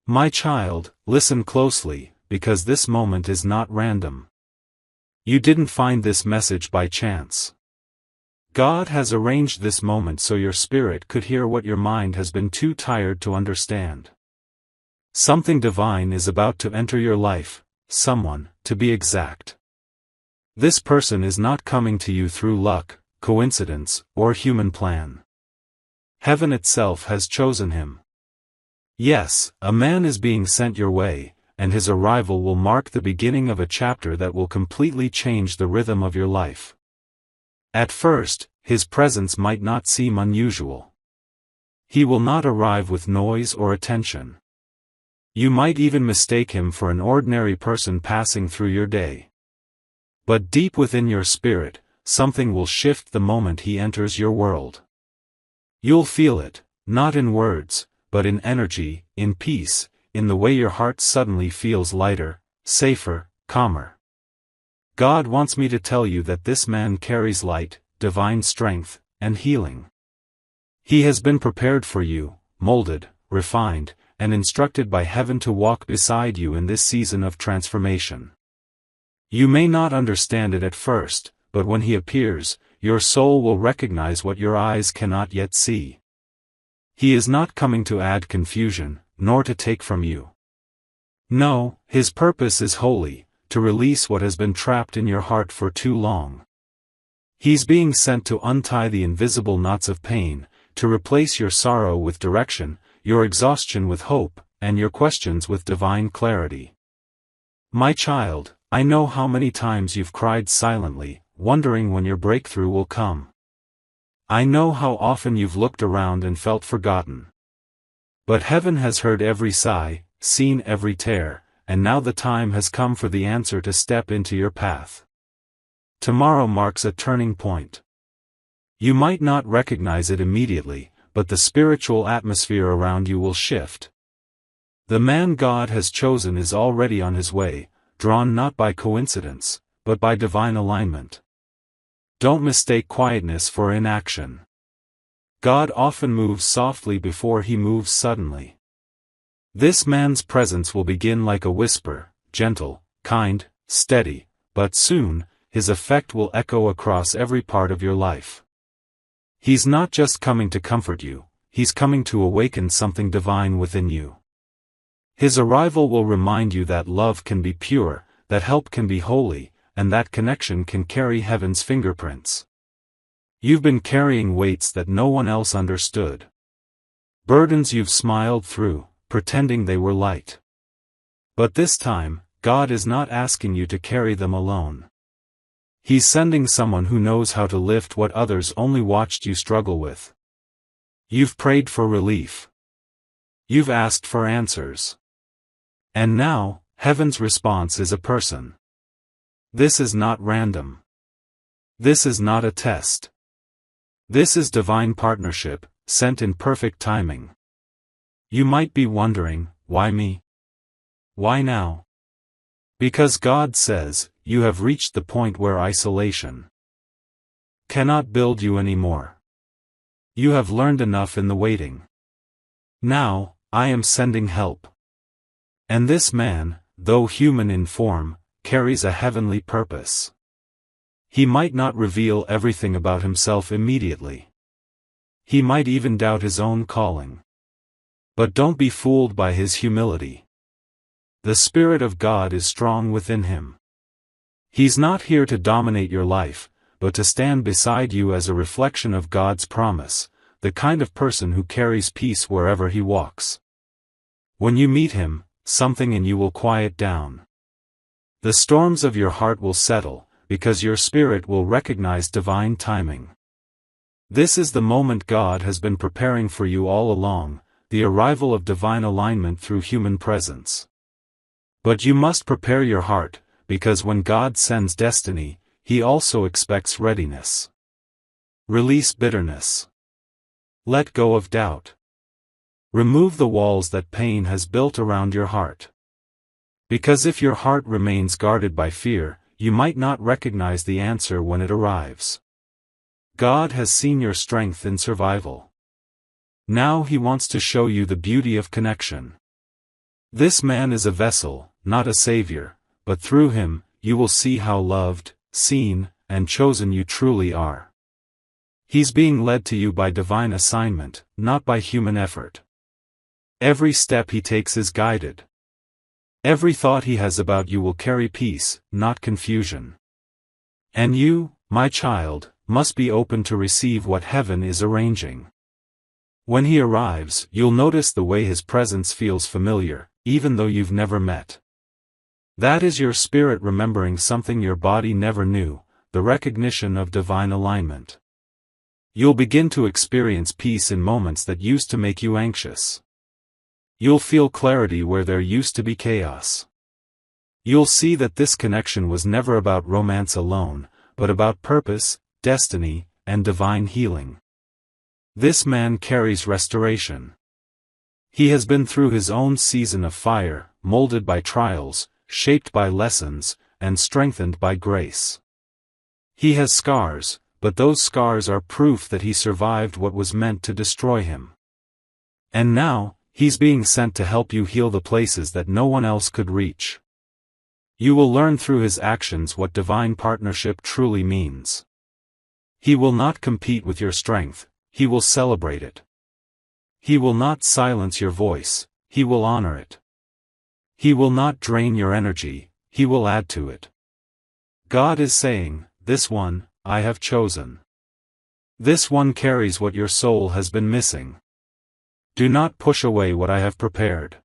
My child, listen closely, because this moment is not random. You didn't find this message by chance. God has arranged this moment so your spirit could hear what your mind has been too tired to understand. Something divine is about to enter your life, someone, to be exact. This person is not coming to you through luck, coincidence, or human plan. Heaven itself has chosen him. Yes, a man is being sent your way, and his arrival will mark the beginning of a chapter that will completely change the rhythm of your life. At first, his presence might not seem unusual. He will not arrive with noise or attention. You might even mistake him for an ordinary person passing through your day. But deep within your spirit, something will shift the moment he enters your world. You'll feel it, not in words, but in energy, in peace, in the way your heart suddenly feels lighter, safer, calmer. God wants me to tell you that this man carries light, divine strength, and healing. He has been prepared for you, molded, refined, and instructed by heaven to walk beside you in this season of transformation. You may not understand it at first, but when he appears, your soul will recognize what your eyes cannot yet see. He is not coming to add confusion, nor to take from you. No, his purpose is holy, to release what has been trapped in your heart for too long. He's being sent to untie the invisible knots of pain, to replace your sorrow with direction, your exhaustion with hope, and your questions with divine clarity. My child, I know how many times you've cried silently, wondering when your breakthrough will come. I know how often you've looked around and felt forgotten. But heaven has heard every sigh, seen every tear, and now the time has come for the answer to step into your path. Tomorrow marks a turning point. You might not recognize it immediately, but the spiritual atmosphere around you will shift. The man God has chosen is already on his way, drawn not by coincidence, but by divine alignment. Don't mistake quietness for inaction. God often moves softly before he moves suddenly. This man's presence will begin like a whisper, gentle, kind, steady, but soon, his effect will echo across every part of your life. He's not just coming to comfort you, he's coming to awaken something divine within you. His arrival will remind you that love can be pure, that help can be holy, and that connection can carry heaven's fingerprints. You've been carrying weights that no one else understood. Burdens you've smiled through, pretending they were light. But this time, God is not asking you to carry them alone. He's sending someone who knows how to lift what others only watched you struggle with. You've prayed for relief. You've asked for answers. And now, heaven's response is a person. This is not random. This is not a test. This is divine partnership, sent in perfect timing. You might be wondering, why me? Why now? Because God says, you have reached the point where isolation cannot build you anymore. You have learned enough in the waiting. Now, I am sending help. And this man, though human in form, carries a heavenly purpose. He might not reveal everything about himself immediately. He might even doubt his own calling. But don't be fooled by his humility. The Spirit of God is strong within him. He's not here to dominate your life, but to stand beside you as a reflection of God's promise, the kind of person who carries peace wherever he walks. When you meet him, something in you will quiet down. The storms of your heart will settle, because your spirit will recognize divine timing. This is the moment God has been preparing for you all along, the arrival of divine alignment through human presence. But you must prepare your heart, because when God sends destiny, he also expects readiness. Release bitterness. Let go of doubt. Remove the walls that pain has built around your heart. Because if your heart remains guarded by fear, you might not recognize the answer when it arrives. God has seen your strength in survival. Now he wants to show you the beauty of connection. This man is a vessel, not a savior, but through him, you will see how loved, seen, and chosen you truly are. He's being led to you by divine assignment, not by human effort. Every step he takes is guided. Every thought he has about you will carry peace, not confusion. And you, my child, must be open to receive what heaven is arranging. When he arrives, you'll notice the way his presence feels familiar, even though you've never met. That is your spirit remembering something your body never knew, the recognition of divine alignment. You'll begin to experience peace in moments that used to make you anxious. You'll feel clarity where there used to be chaos. You'll see that this connection was never about romance alone, but about purpose, destiny, and divine healing. This man carries restoration. He has been through his own season of fire, molded by trials, shaped by lessons, and strengthened by grace. He has scars, but those scars are proof that he survived what was meant to destroy him. And now, he's being sent to help you heal the places that no one else could reach. You will learn through his actions what divine partnership truly means. He will not compete with your strength, he will celebrate it. He will not silence your voice, he will honor it. He will not drain your energy, he will add to it. God is saying, this one, I have chosen. This one carries what your soul has been missing. Do not push away what I have prepared.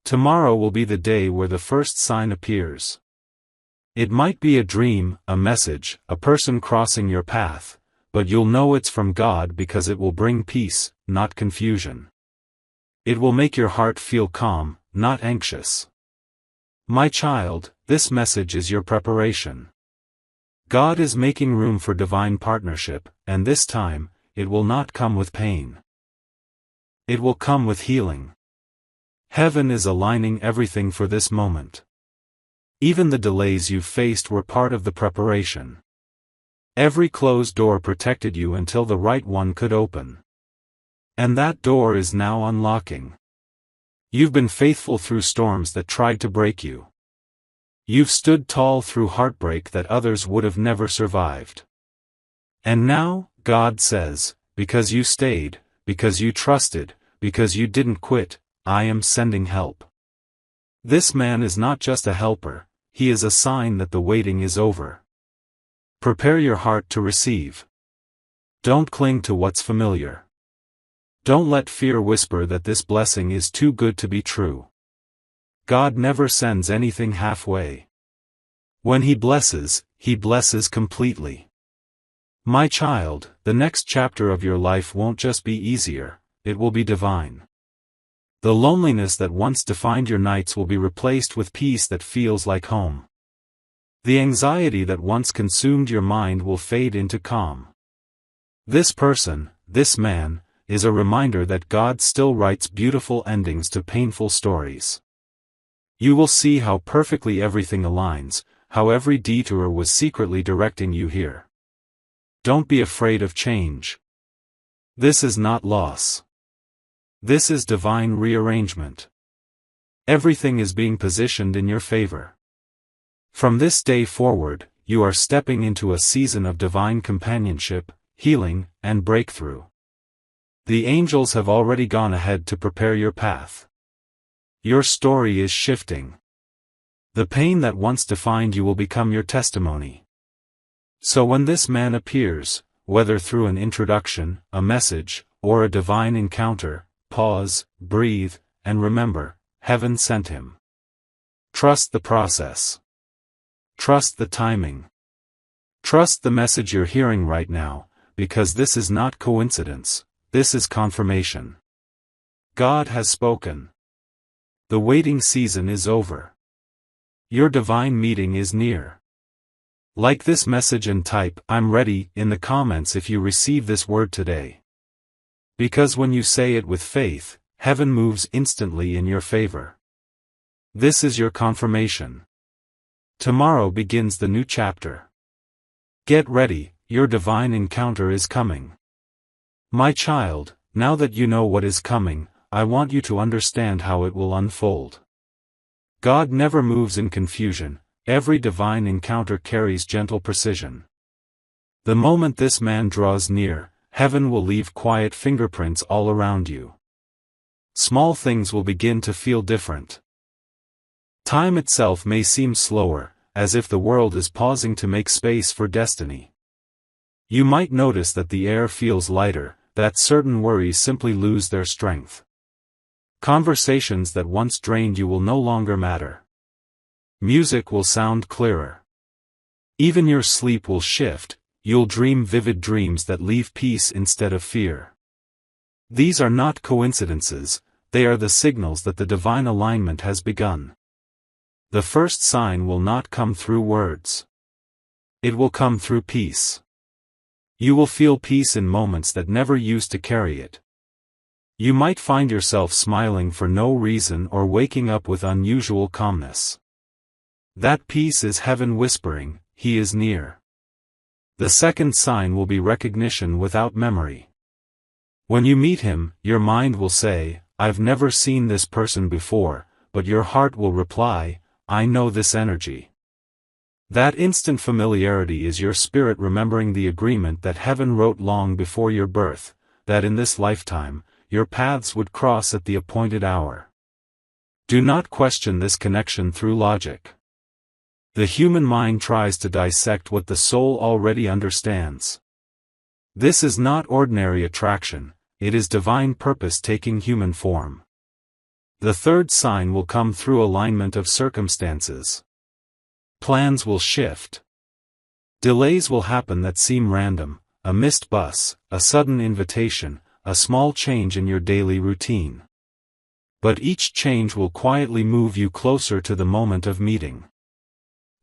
Tomorrow will be the day where the first sign appears. It might be a dream, a message, a person crossing your path, but you'll know it's from God because it will bring peace, not confusion. It will make your heart feel calm, not anxious. My child, this message is your preparation. God is making room for divine partnership, and this time, it will not come with pain. It will come with healing. Heaven is aligning everything for this moment. Even the delays you faced were part of the preparation. Every closed door protected you until the right one could open. And that door is now unlocking. You've been faithful through storms that tried to break you. You've stood tall through heartbreak that others would have never survived. And now, God says, because you stayed, because you trusted, because you didn't quit, I am sending help. This man is not just a helper, he is a sign that the waiting is over. Prepare your heart to receive. Don't cling to what's familiar. Don't let fear whisper that this blessing is too good to be true. God never sends anything halfway. When he blesses completely. My child, the next chapter of your life won't just be easier, it will be divine. The loneliness that once defined your nights will be replaced with peace that feels like home. The anxiety that once consumed your mind will fade into calm. This person, this man, is a reminder that God still writes beautiful endings to painful stories. You will see how perfectly everything aligns, how every detour was secretly directing you here. Don't be afraid of change. This is not loss. This is divine rearrangement. Everything is being positioned in your favor. From this day forward, you are stepping into a season of divine companionship, healing, and breakthrough. The angels have already gone ahead to prepare your path. Your story is shifting. The pain that once defined you will become your testimony. So when this man appears, whether through an introduction, a message, or a divine encounter, pause, breathe, and remember, heaven sent him. Trust the process. Trust the timing. Trust the message you're hearing right now, because this is not coincidence, this is confirmation. God has spoken. The waiting season is over. Your divine meeting is near. Like this message and type "I'm ready" in the comments if you receive this word today. Because when you say it with faith, heaven moves instantly in your favor. This is your confirmation. Tomorrow begins the new chapter. Get ready, your divine encounter is coming. My child, now that you know what is coming, I want you to understand how it will unfold. God never moves in confusion, every divine encounter carries gentle precision. The moment this man draws near, heaven will leave quiet fingerprints all around you. Small things will begin to feel different. Time itself may seem slower, as if the world is pausing to make space for destiny. You might notice that the air feels lighter, that certain worries simply lose their strength. Conversations that once drained you will no longer matter. Music will sound clearer. Even your sleep will shift, you'll dream vivid dreams that leave peace instead of fear. These are not coincidences, they are the signals that the divine alignment has begun. The first sign will not come through words. It will come through peace. You will feel peace in moments that never used to carry it. You might find yourself smiling for no reason or waking up with unusual calmness. That peace is heaven whispering, He is near. The second sign will be recognition without memory. When you meet Him, your mind will say, I've never seen this person before, but your heart will reply, I know this energy. That instant familiarity is your spirit remembering the agreement that heaven wrote long before your birth, that in this lifetime, your paths would cross at the appointed hour. Do not question this connection through logic. The human mind tries to dissect what the soul already understands. This is not ordinary attraction, it is divine purpose taking human form. The third sign will come through alignment of circumstances. Plans will shift. Delays will happen that seem random, a missed bus, a sudden invitation, a small change in your daily routine. But each change will quietly move you closer to the moment of meeting.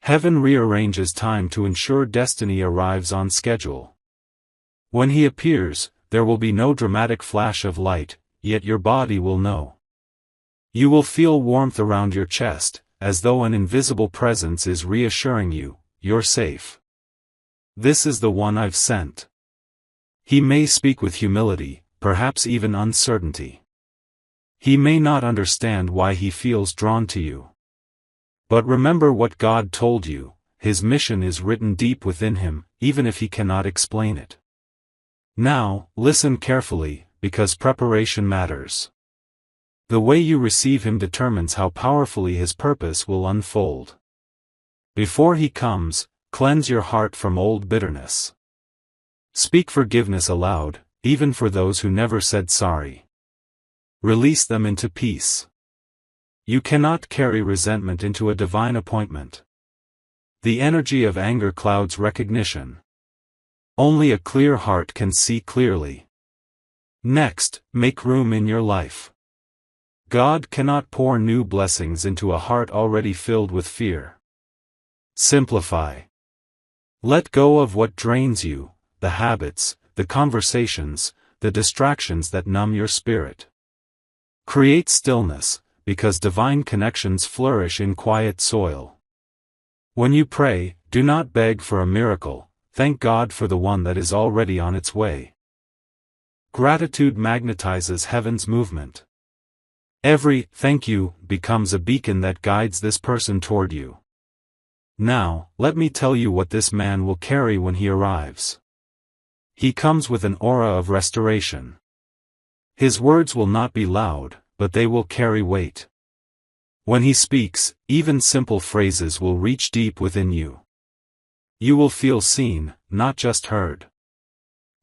Heaven rearranges time to ensure destiny arrives on schedule. When He appears, there will be no dramatic flash of light, yet your body will know. You will feel warmth around your chest, as though an invisible presence is reassuring you, you're safe. This is the one I've sent. He may speak with humility, perhaps even uncertainty. He may not understand why He feels drawn to you. But remember what God told you, His mission is written deep within Him, even if He cannot explain it. Now, listen carefully, because preparation matters. The way you receive Him determines how powerfully His purpose will unfold. Before He comes, cleanse your heart from old bitterness. Speak forgiveness aloud, even for those who never said sorry. Release them into peace. You cannot carry resentment into a divine appointment. The energy of anger clouds recognition. Only a clear heart can see clearly. Next, make room in your life. God cannot pour new blessings into a heart already filled with fear. Simplify. Let go of what drains you, the habits, the conversations, the distractions that numb your spirit. Create stillness, because divine connections flourish in quiet soil. When you pray, do not beg for a miracle, thank God for the one that is already on its way. Gratitude magnetizes heaven's movement. Every thank you becomes a beacon that guides this person toward you. Now, let me tell you what this man will carry when he arrives. He comes with an aura of restoration. His words will not be loud, but they will carry weight. When he speaks, even simple phrases will reach deep within you. You will feel seen, not just heard.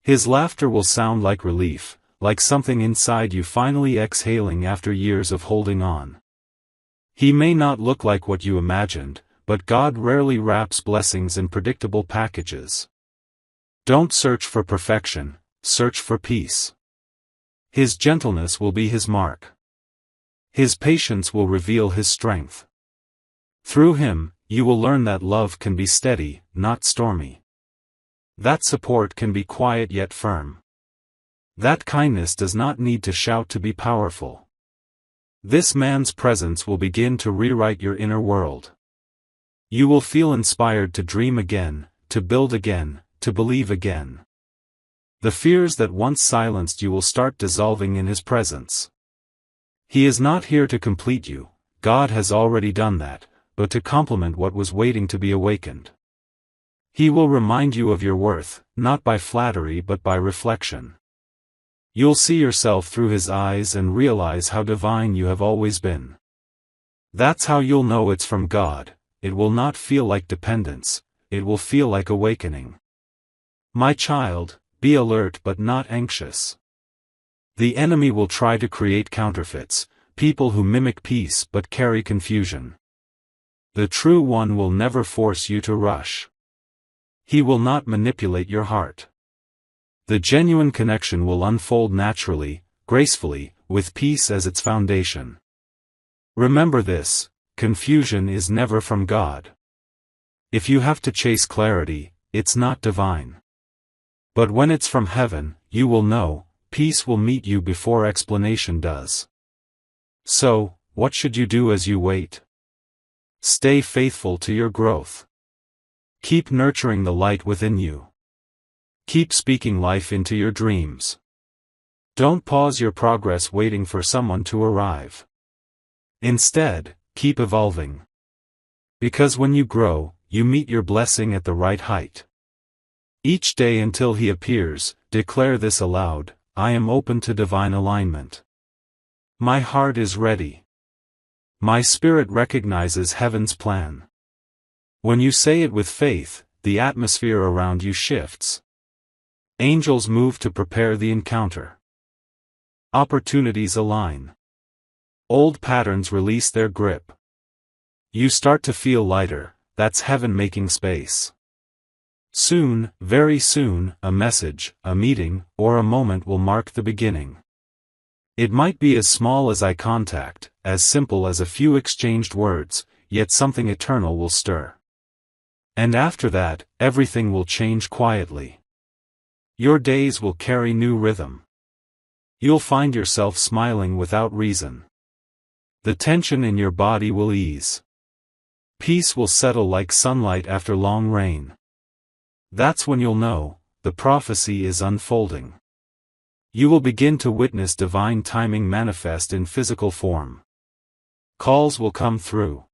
His laughter will sound like relief, like something inside you finally exhaling after years of holding on. He may not look like what you imagined, but God rarely wraps blessings in predictable packages. Don't search for perfection, search for peace. His gentleness will be His mark. His patience will reveal His strength. Through Him, you will learn that love can be steady, not stormy. That support can be quiet yet firm. That kindness does not need to shout to be powerful. This man's presence will begin to rewrite your inner world. You will feel inspired to dream again, to build again, to believe again. The fears that once silenced you will start dissolving in His presence. He is not here to complete you, God has already done that, but to complement what was waiting to be awakened. He will remind you of your worth, not by flattery but by reflection. You'll see yourself through His eyes and realize how divine you have always been. That's how you'll know it's from God. It will not feel like dependence, it will feel like awakening. My child, be alert but not anxious. The enemy will try to create counterfeits, people who mimic peace but carry confusion. The true one will never force you to rush. He will not manipulate your heart. The genuine connection will unfold naturally, gracefully, with peace as its foundation. Remember this, confusion is never from God. If you have to chase clarity, it's not divine. But when it's from heaven, you will know, peace will meet you before explanation does. So, what should you do as you wait? Stay faithful to your growth. Keep nurturing the light within you. Keep speaking life into your dreams. Don't pause your progress waiting for someone to arrive. Instead, keep evolving. Because when you grow, you meet your blessing at the right height. Each day until He appears, declare this aloud: I am open to divine alignment. My heart is ready. My spirit recognizes heaven's plan. When you say it with faith, the atmosphere around you shifts. Angels move to prepare the encounter. Opportunities align. Old patterns release their grip. You start to feel lighter, that's heaven making space. Soon, very soon, a message, a meeting, or a moment will mark the beginning. It might be as small as eye contact, as simple as a few exchanged words, yet something eternal will stir. And after that, everything will change quietly. Your days will carry new rhythm. You'll find yourself smiling without reason. The tension in your body will ease. Peace will settle like sunlight after long rain. That's when you'll know, the prophecy is unfolding. You will begin to witness divine timing manifest in physical form. Calls will come through.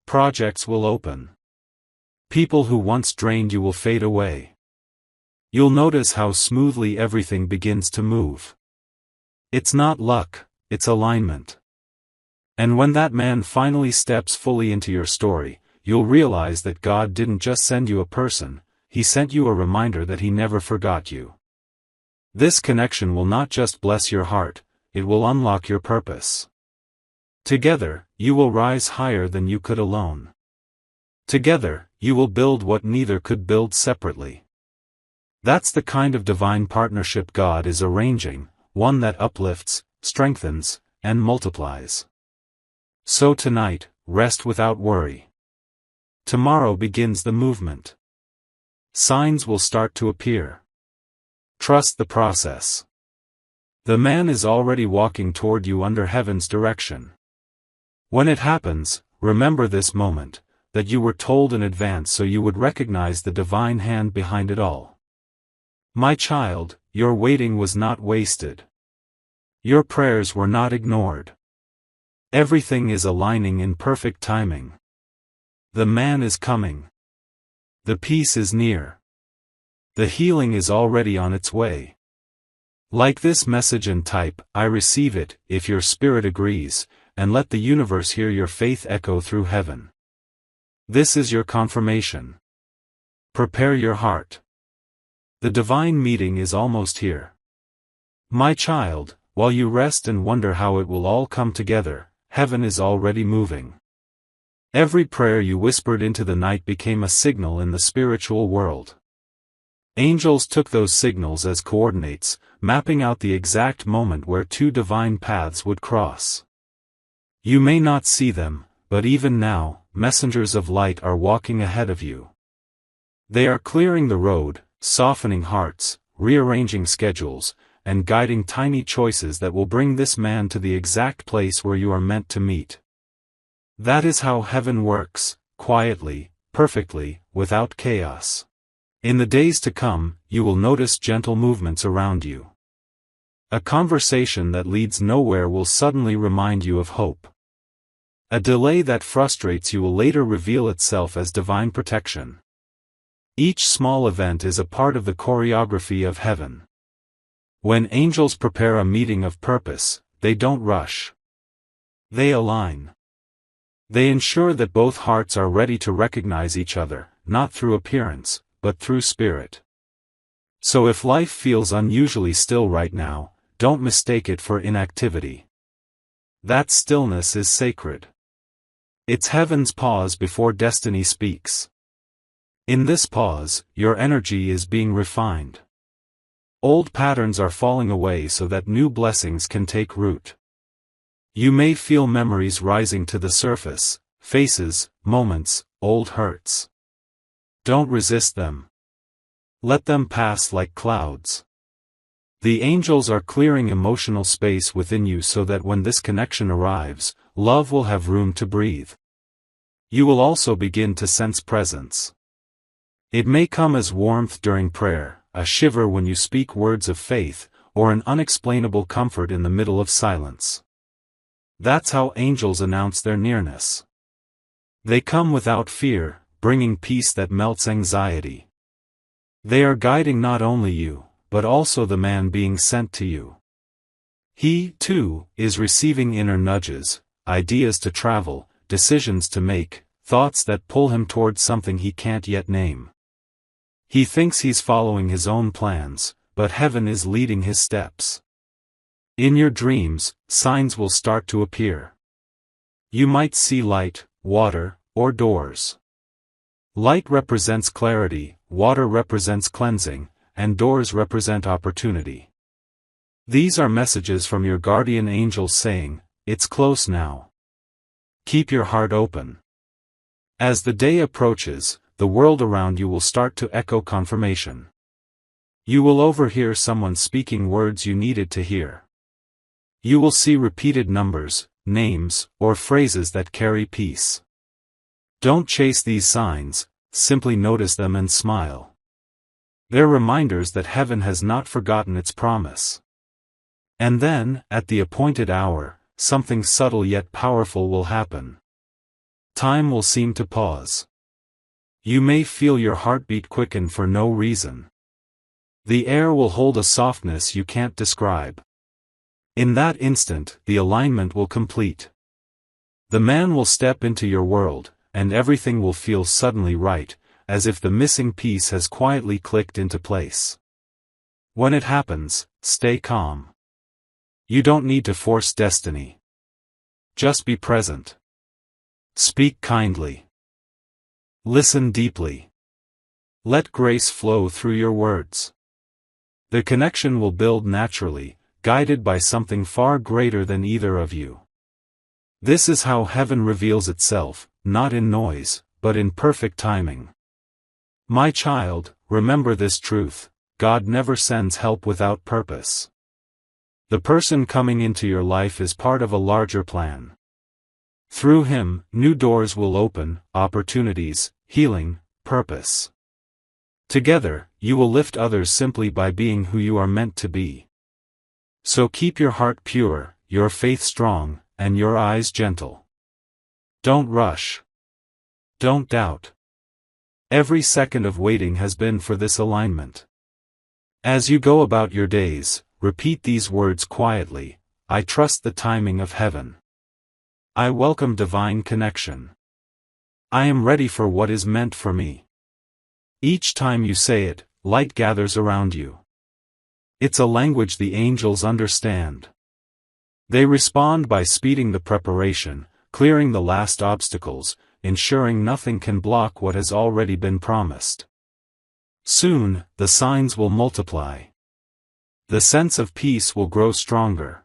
Projects will open. People who once drained you will fade away. You'll notice how smoothly everything begins to move. It's not luck, it's alignment. And when that man finally steps fully into your story, you'll realize that God didn't just send you a person, He sent you a reminder that He never forgot you. This connection will not just bless your heart, it will unlock your purpose. Together, you will rise higher than you could alone. Together, you will build what neither could build separately. That's the kind of divine partnership God is arranging, one that uplifts, strengthens, and multiplies. So tonight, rest without worry. Tomorrow begins the movement. Signs will start to appear. Trust the process. The man is already walking toward you under heaven's direction. When it happens, remember this moment, that you were told in advance so you would recognize the divine hand behind it all. My child, your waiting was not wasted. Your prayers were not ignored. Everything is aligning in perfect timing. The man is coming. The peace is near. The healing is already on its way. Like this message and type, I receive it, if your spirit agrees, and let the universe hear your faith echo through heaven. This is your confirmation. Prepare your heart. The divine meeting is almost here. My child, while you rest and wonder how it will all come together, heaven is already moving. Every prayer you whispered into the night became a signal in the spiritual world. Angels took those signals as coordinates, mapping out the exact moment where two divine paths would cross. You may not see them, but even now, messengers of light are walking ahead of you. They are clearing the road, softening hearts, rearranging schedules, and guiding tiny choices that will bring this man to the exact place where you are meant to meet. That is how heaven works, quietly, perfectly, without chaos. In the days to come, you will notice gentle movements around you. A conversation that leads nowhere will suddenly remind you of hope. A delay that frustrates you will later reveal itself as divine protection. Each small event is a part of the choreography of heaven. When angels prepare a meeting of purpose, they don't rush. They align. They ensure that both hearts are ready to recognize each other, not through appearance, but through spirit. So if life feels unusually still right now, don't mistake it for inactivity. That stillness is sacred. It's heaven's pause before destiny speaks. In this pause, your energy is being refined. Old patterns are falling away so that new blessings can take root. You may feel memories rising to the surface, faces, moments, old hurts. Don't resist them. Let them pass like clouds. The angels are clearing emotional space within you so that when this connection arrives, love will have room to breathe. You will also begin to sense presence. It may come as warmth during prayer, a shiver when you speak words of faith, or an unexplainable comfort in the middle of silence. That's how angels announce their nearness. They come without fear, bringing peace that melts anxiety. They are guiding not only you, but also the man being sent to you. He, too, is receiving inner nudges, ideas to travel, decisions to make, thoughts that pull him towards something he can't yet name. He thinks he's following his own plans, but heaven is leading his steps. In your dreams, signs will start to appear. You might see light, water, or doors. Light represents clarity, water represents cleansing, and doors represent opportunity. These are messages from your guardian angels saying, "It's close now. Keep your heart open." As the day approaches, the world around you will start to echo confirmation. You will overhear someone speaking words you needed to hear. You will see repeated numbers, names, or phrases that carry peace. Don't chase these signs, simply notice them and smile. They're reminders that heaven has not forgotten its promise. And then, at the appointed hour, something subtle yet powerful will happen. Time will seem to pause. You may feel your heartbeat quicken for no reason. The air will hold a softness you can't describe. In that instant, the alignment will complete. The man will step into your world, and everything will feel suddenly right, as if the missing piece has quietly clicked into place. When it happens, stay calm. You don't need to force destiny. Just be present. Speak kindly. Listen deeply. Let grace flow through your words. The connection will build naturally, guided by something far greater than either of you. This is how heaven reveals itself, not in noise, but in perfect timing. My child, remember this truth: God never sends help without purpose. The person coming into your life is part of a larger plan. Through him, new doors will open, opportunities, healing, purpose. Together, you will lift others simply by being who you are meant to be. So keep your heart pure, your faith strong, and your eyes gentle. Don't rush. Don't doubt. Every second of waiting has been for this alignment. As you go about your days, repeat these words quietly: I trust the timing of heaven. I welcome divine connection. I am ready for what is meant for me. Each time you say it, light gathers around you. It's a language the angels understand. They respond by speeding the preparation, clearing the last obstacles, ensuring nothing can block what has already been promised. Soon, the signs will multiply. The sense of peace will grow stronger.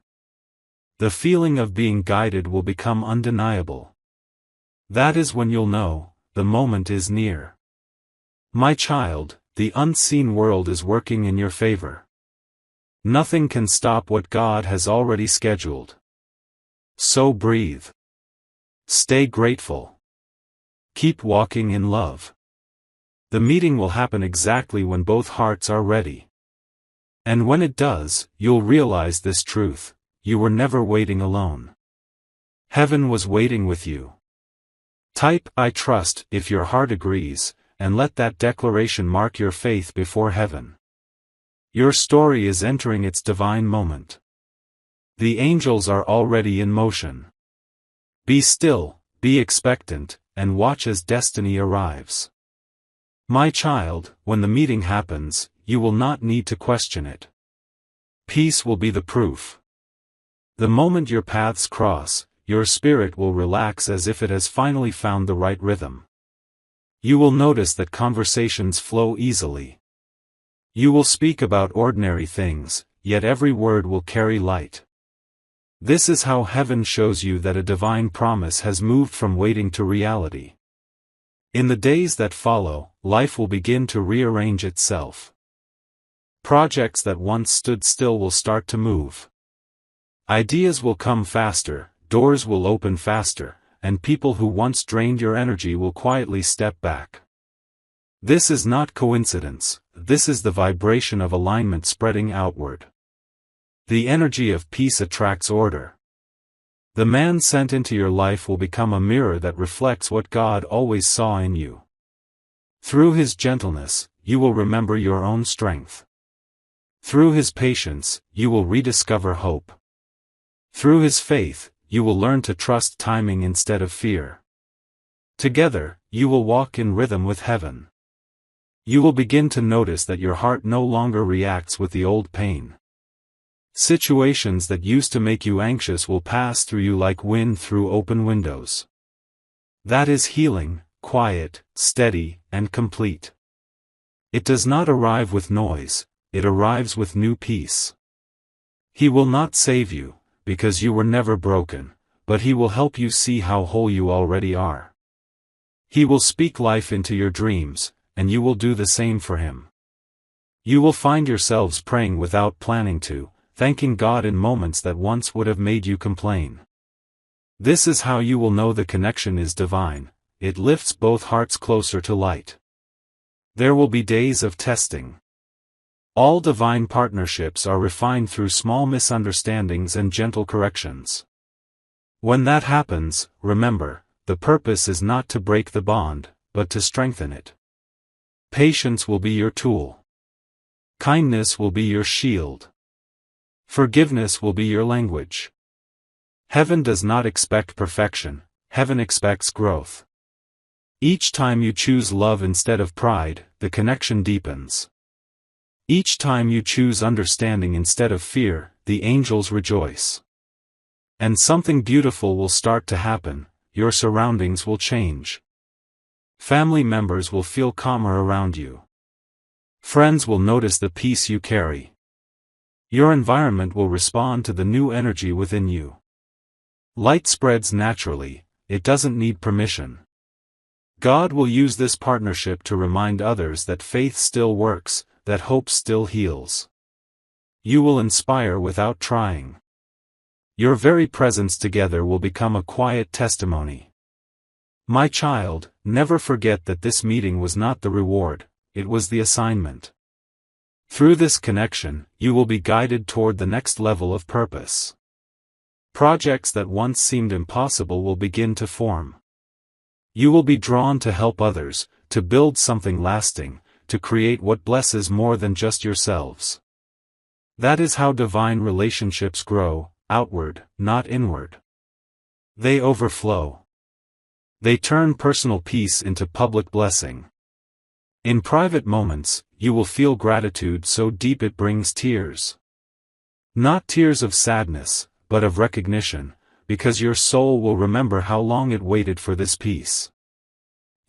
The feeling of being guided will become undeniable. That is when you'll know, the moment is near. My child, the unseen world is working in your favor. Nothing can stop what God has already scheduled. So breathe. Stay grateful. Keep walking in love. The meeting will happen exactly when both hearts are ready. And when it does, you'll realize this truth: you were never waiting alone. Heaven was waiting with you. Type "I trust" if your heart agrees, and let that declaration mark your faith before heaven. Your story is entering its divine moment. The angels are already in motion. Be still, be expectant, and watch as destiny arrives. My child, when the meeting happens, you will not need to question it. Peace will be the proof. The moment your paths cross, your spirit will relax as if it has finally found the right rhythm. You will notice that conversations flow easily. You will speak about ordinary things, yet every word will carry light. This is how heaven shows you that a divine promise has moved from waiting to reality. In the days that follow, life will begin to rearrange itself. Projects that once stood still will start to move. Ideas will come faster, doors will open faster, and people who once drained your energy will quietly step back. This is not coincidence, this is the vibration of alignment spreading outward. The energy of peace attracts order. The man sent into your life will become a mirror that reflects what God always saw in you. Through his gentleness, you will remember your own strength. Through his patience, you will rediscover hope. Through his faith, you will learn to trust timing instead of fear. Together, you will walk in rhythm with heaven. You will begin to notice that your heart no longer reacts with the old pain. Situations that used to make you anxious will pass through you like wind through open windows. That is healing, quiet, steady, and complete. It does not arrive with noise, it arrives with new peace. He will not save you, because you were never broken, but he will help you see how whole you already are. He will speak life into your dreams, and you will do the same for him. You will find yourselves praying without planning to, thanking God in moments that once would have made you complain. This is how you will know the connection is divine. It lifts both hearts closer to light. There will be days of testing. All divine partnerships are refined through small misunderstandings and gentle corrections. When that happens, remember, the purpose is not to break the bond, but to strengthen it. Patience will be your tool. Kindness will be your shield. Forgiveness will be your language. Heaven does not expect perfection, heaven expects growth. Each time you choose love instead of pride, the connection deepens. Each time you choose understanding instead of fear, the angels rejoice. And something beautiful will start to happen, your surroundings will change. Family members will feel calmer around you. Friends will notice the peace you carry. Your environment will respond to the new energy within you. Light spreads naturally, it doesn't need permission. God will use this partnership to remind others that faith still works, that hope still heals. You will inspire without trying. Your very presence together will become a quiet testimony. My child, never forget that this meeting was not the reward, it was the assignment. Through this connection, you will be guided toward the next level of purpose. Projects that once seemed impossible will begin to form. You will be drawn to help others, to build something lasting, to create what blesses more than just yourselves. That is how divine relationships grow, outward, not inward. They overflow. They turn personal peace into public blessing. In private moments, you will feel gratitude so deep it brings tears. Not tears of sadness, but of recognition, because your soul will remember how long it waited for this peace.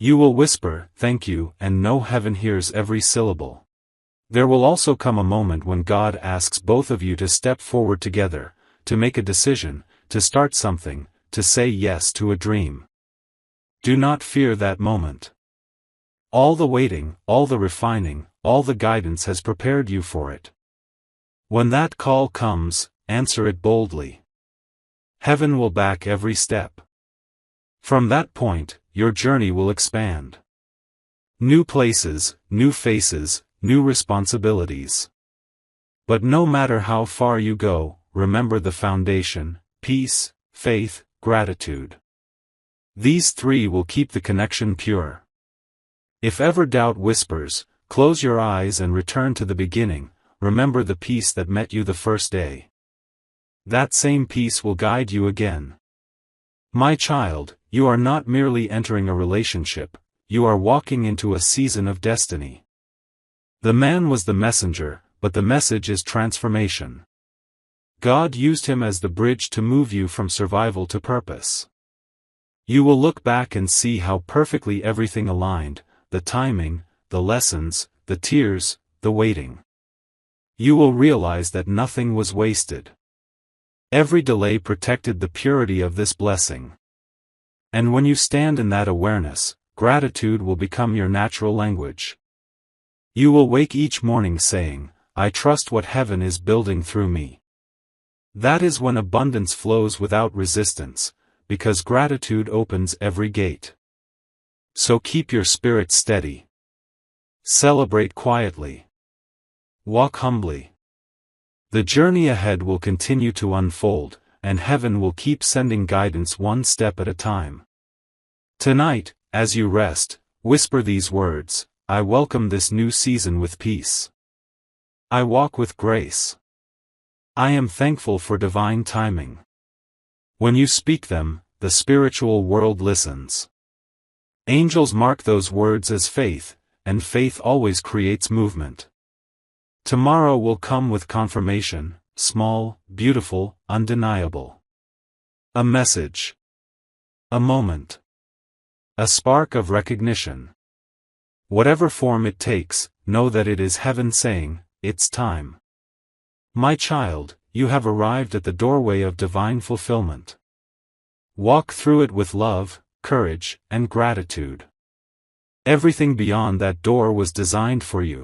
You will whisper, "Thank you," and know heaven hears every syllable. There will also come a moment when God asks both of you to step forward together, to make a decision, to start something, to say yes to a dream. Do not fear that moment. All the waiting, all the refining, all the guidance has prepared you for it. When that call comes, answer it boldly. Heaven will back every step. From that point, your journey will expand. New places, new faces, new responsibilities. But no matter how far you go, remember the foundation: peace, faith, gratitude. These three will keep the connection pure. If ever doubt whispers, close your eyes and return to the beginning. Remember the peace that met you the first day. That same peace will guide you again. My child, you are not merely entering a relationship, you are walking into a season of destiny. The man was the messenger, but the message is transformation. God used him as the bridge to move you from survival to purpose. You will look back and see how perfectly everything aligned: the timing, the lessons, the tears, the waiting. You will realize that nothing was wasted. Every delay protected the purity of this blessing. And when you stand in that awareness, gratitude will become your natural language. You will wake each morning saying, "I trust what heaven is building through me." That is when abundance flows without resistance, because gratitude opens every gate. So keep your spirit steady. Celebrate quietly. Walk humbly. The journey ahead will continue to unfold, and heaven will keep sending guidance one step at a time. Tonight, as you rest, whisper these words: I welcome this new season with peace. I walk with grace. I am thankful for divine timing. When you speak them, the spiritual world listens. Angels mark those words as faith, and faith always creates movement. Tomorrow will come with confirmation, small, beautiful, undeniable. A message. A moment. A spark of recognition. Whatever form it takes, know that it is heaven saying, "It's time." My child, you have arrived at the doorway of divine fulfillment. Walk through it with love, courage, and gratitude. Everything beyond that door was designed for you.